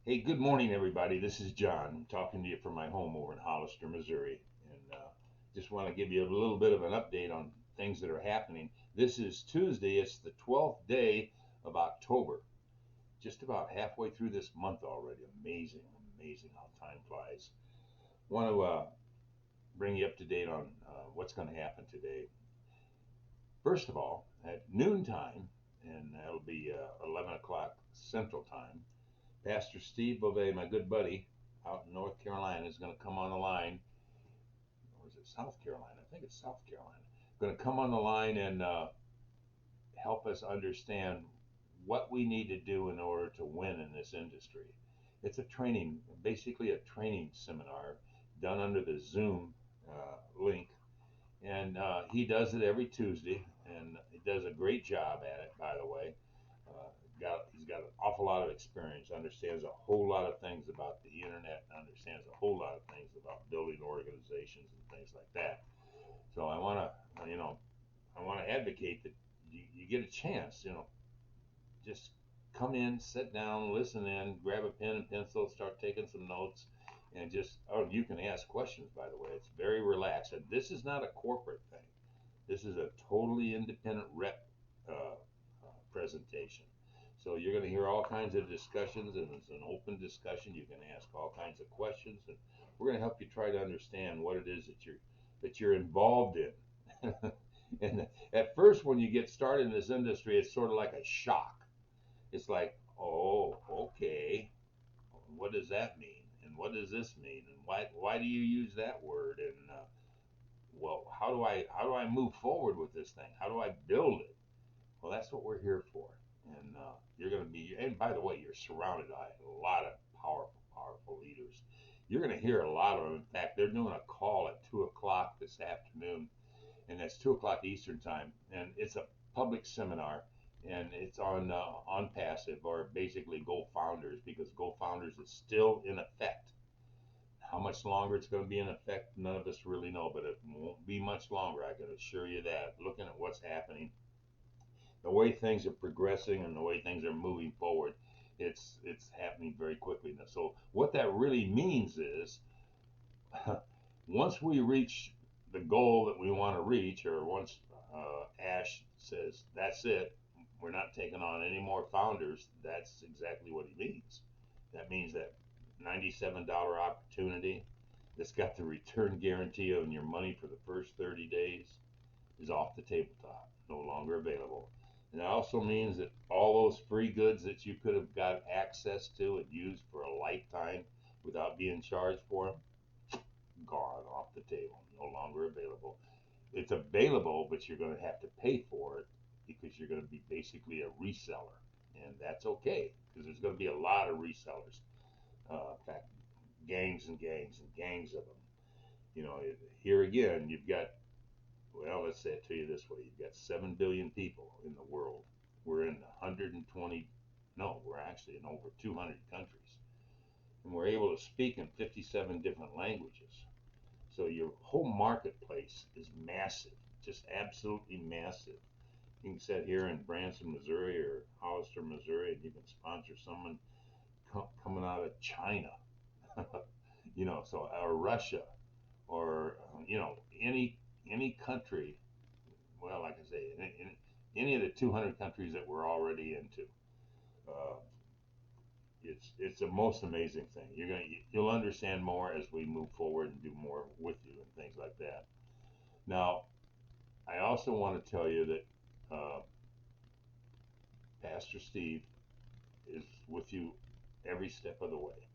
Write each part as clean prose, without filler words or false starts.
Hey, good morning, everybody. This is John. I'm talking to you from my home over in Hollister, Missouri, and just want to give you a little bit of an update on things that are happening. This is Tuesday. It's the 12th day of October. Just about halfway through this month already. Amazing, amazing how time flies. Want to bring you up to date on what's going to happen today. First of all, at noontime, and that'll be 11 o'clock Central Time, Pastor Steve Bove, my good buddy out in North Carolina, is going to come on the line. Or is it South Carolina? I think it's South Carolina. Going to come on the line and help us understand what we need to do in order to win in this industry. It's a training, basically a training seminar done under the Zoom link. And he does it every Tuesday, and he does a great job at it, by the way. He's got an awful lot of experience, understands a whole lot of things about the internet, and understands a whole lot of things about building organizations and things like that. So I want to advocate that you get a chance, just come in, sit down, listen in, grab a pen and pencil, start taking some notes, and you can ask questions, by the way. It's very relaxed. And this is not a corporate thing. This is a totally independent rep presentation. So you're going to hear all kinds of discussions, and it's an open discussion. You can ask all kinds of questions, and we're going to help you try to understand what it is that you're involved in. And at first, when you get started in this industry, it's sort of like a shock. It's like, oh, okay, what does that mean? And what does this mean? And why do you use that word? And well, how do I move forward with this thing? How do I build it? Well, that's what we're here for. And you're going to be, and by the way, you're surrounded by a lot of powerful leaders. You're going to hear a lot of them. In fact, they're doing a call at 2 o'clock this afternoon, and that's 2 o'clock Eastern time. And it's a public seminar, and it's on Passive, or basically Go Founders, because Go Founders is still in effect. How much longer it's going to be in effect, none of us really know, but it won't be much longer. I can assure you that. Looking at what's happening, the way things are progressing and the way things are moving forward, it's happening very quickly now. So what that really means is, once we reach the goal that we want to reach, or once Ash says that's it, we're not taking on any more founders. That's exactly what he means. That means that $97 opportunity that's got the return guarantee on your money for the first 30 days is off the tabletop, no longer available. And it also means that all those free goods that you could have got access to and used for a lifetime without being charged for them, gone off the table, no longer available. It's available, but you're going to have to pay for it because you're going to be basically a reseller. And that's okay, because there's going to be a lot of resellers. In fact, gangs and gangs and gangs of them. Here again, you've got, well, let's say it to you this way: you've got 7 billion people in the world. We're in 120, no, we're actually in over 200 countries. And we're able to speak in 57 different languages. So your whole marketplace is massive, just absolutely massive. You can sit here in Branson, Missouri, or Hollister, Missouri, and you can sponsor someone coming out of China, so or Russia, or any country. Well, like I say, in any of the 200 countries that we're already into. Uh, it's the most amazing thing. You'll understand more as we move forward and do more with you and things like that. Now, I also want to tell you that Pastor Steve is with you every step of the way.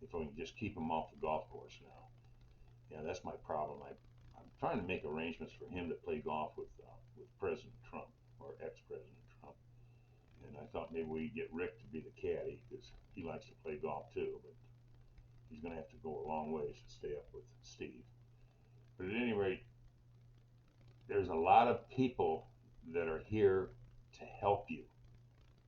If we can just keep him off the golf course now. Yeah, that's my problem. I'm trying to make arrangements for him to play golf with President Trump, or ex-President Trump. And I thought maybe we'd get Rick to be the caddy, because he likes to play golf too. But he's going to have to go a long ways to stay up with Steve. But at any rate, there's a lot of people that are here to help you,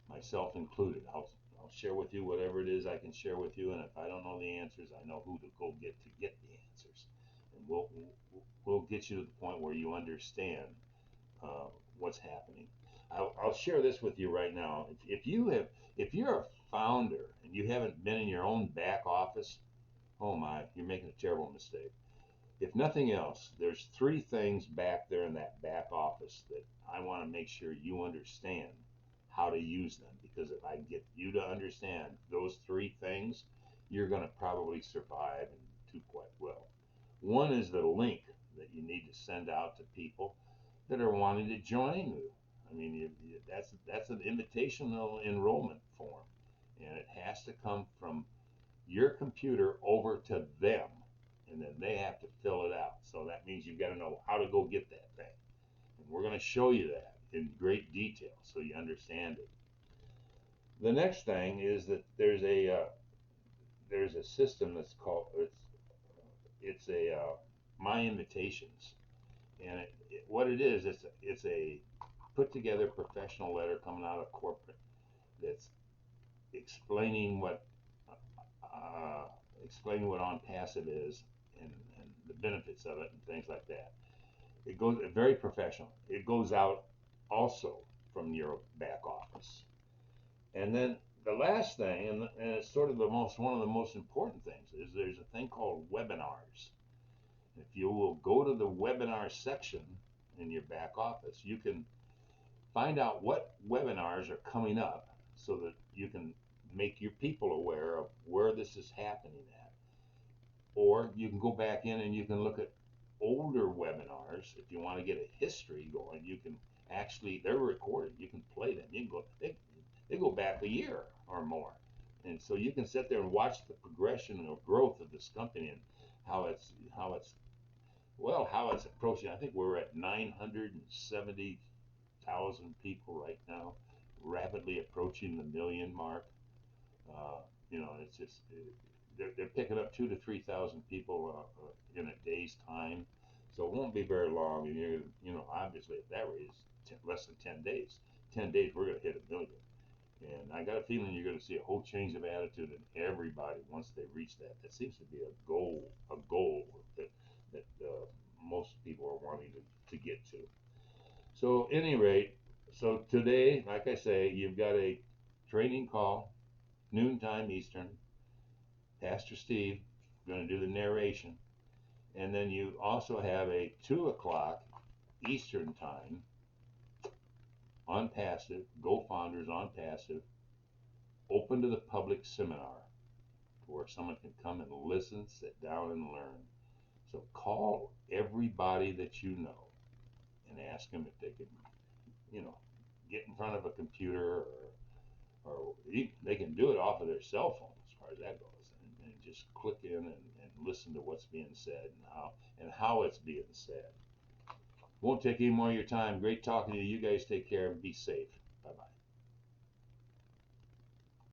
myself included. I'll share with you whatever it is I can share with you, and if I don't know the answers, I know who to go get the answers, and we'll get you to the point where you understand what's happening. I'll share this with you right now. If you're a founder and you haven't been in your own back office, oh my, you're making a terrible mistake. If nothing else, there's three things back there in that back office that I want to make sure you understand how to use them. Because if I get you to understand those three things, you're going to probably survive and do quite well. One is the link that you need to send out to people that are wanting to join you. I mean, that's an invitational enrollment form, and it has to come from your computer over to them, and then they have to fill it out. So that means you've got to know how to go get that thing, and we're going to show you that in great detail so you understand it. The next thing is that there's a system that's called it's a my invitations, and what it is, it's a put together professional letter coming out of corporate that's explaining what uh, on passive is, and the benefits of it and things like that. It goes very professional. It goes out also from your back office, and then the last thing, and it's sort of the most one of the most important things, is there's a thing called webinars. If you will go to the webinar section in your back office, you can find out what webinars are coming up so that you can make your people aware of where this is happening at. Or you can go back in and you can look at older webinars. If you want to get a history going, you can actually, they're recorded. You can play them. You can go, they go back a year or more. And so you can sit there and watch the progression of growth of this company and how it's how it's approaching. I think we're at 970,000 people right now, rapidly approaching the million mark. It's just they're picking up 2 to 3 thousand people in a day's time, so it won't be very long. And obviously at that rate, it's less than 10 days. 10 days, we're going to hit a million. And I got a feeling you're going to see a whole change of attitude in everybody once they reach that. That seems to be a goal that most people are wanting to get to. So, at any rate, so today, like I say, you've got a training call, noontime Eastern. Pastor Steve going to do the narration, and then you also have a 2 o'clock Eastern time on passive. Go Founders on passive, open to the public seminar where someone can come and listen, sit down, and learn. So call everybody that you know and ask them if they can, you know, get in front of a computer, or they can do it off of their cell phone as far as that goes, and just click in and listen to what's being said and how it's being said. Won't take any more of your time. Great talking to you. You guys take care and be safe. Bye bye.